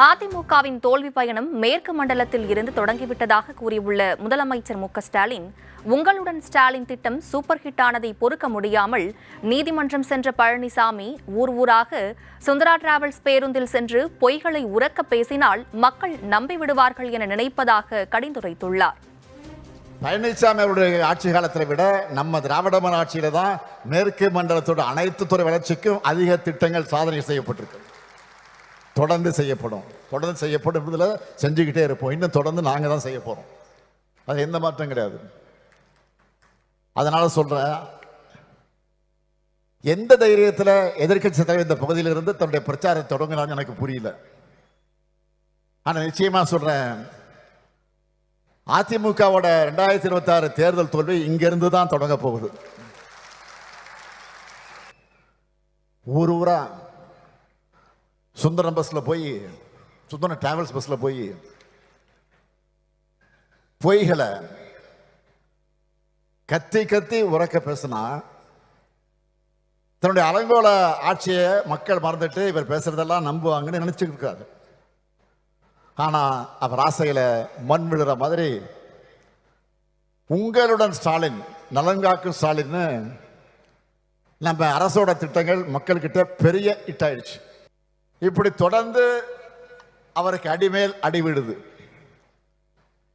அதிமுகவின் தோல்வி பயணம் மேற்கு மண்டலத்தில் இருந்து தொடங்கிவிட்டதாக கூறியுள்ள முதலமைச்சர் ஸ்டாலின், உங்களுடன் ஸ்டாலின் திட்டம் சூப்பர் ஹிட் ஆனதை பொறுக்க முடியாமல் நீதிமன்றம் சென்ற பழனிசாமி ஊர் ஊராக சுந்தரா டிராவல்ஸ் பேருந்தில் சென்று பொய்களை உரக்க பேசினால் மக்கள் நம்பிவிடுவார்கள் என நினைப்பதாக கடிந்துரைத்துள்ளார். பழனிசாமி அவருடைய ஆட்சி காலத்தை விட நம்ம திராவிட மாடல் ஆட்சியில தான் மேற்கு மண்டலத்தோட அனைத்து துறை வளர்ச்சிக்கும் அதிக திட்டங்கள் சாதனை செய்யப்பட்டிருக்கு. தொடர்ந்து செய்யப்படும் செஞ்சுக்கிட்டே இருப்போம். இன்னும் தொடர்ந்து நாங்கள் தான் செய்ய போறோம். அது எந்த மாற்றம் கிடையாது. அதனால சொல்றேன், எந்த தைரியத்தில் எதிர்க்கட்சி தலைவர் இந்த பகுதியில் இருந்து தன்னுடைய பிரச்சாரத்தை தொடங்கினான்னு எனக்கு புரியல. ஆனா நிச்சயமா சொல்றேன், அதிமுகவோட 2026 தேர்தல் தோல்வி இங்கிருந்து தான் தொடங்க போகுது. ஊரா சுந்தரம் பஸ்ல போய், சுந்தரம் டிராவல்ஸ் பஸ்ல போய் பொய்களை கத்தி உரக்க பேசினா தன்னுடைய அலங்கோல ஆட்சியை மக்கள் மறந்துட்டு இவர் பேசுறதெல்லாம் நம்புவாங்கன்னு நினைச்சுட்டு இருக்காரு. ஆனா அவர் ஆசையில மண் விழுற மாதிரி உங்களுடன் ஸ்டாலின், நலங்காக்கும் ஸ்டாலின் நம்ம அரசோட திட்டங்கள் மக்கள்கிட்ட பெரிய இட்டாயிடுச்சு. இப்படி தொடர்ந்து அவருக்கு அடிமேல் அடிவிடுது.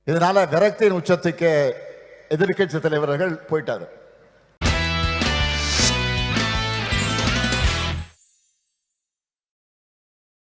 இதனால விரக்தியின் உச்சத்துக்கு எதிர்க்கட்சி தலைவர்கள் போயிட்டாரு.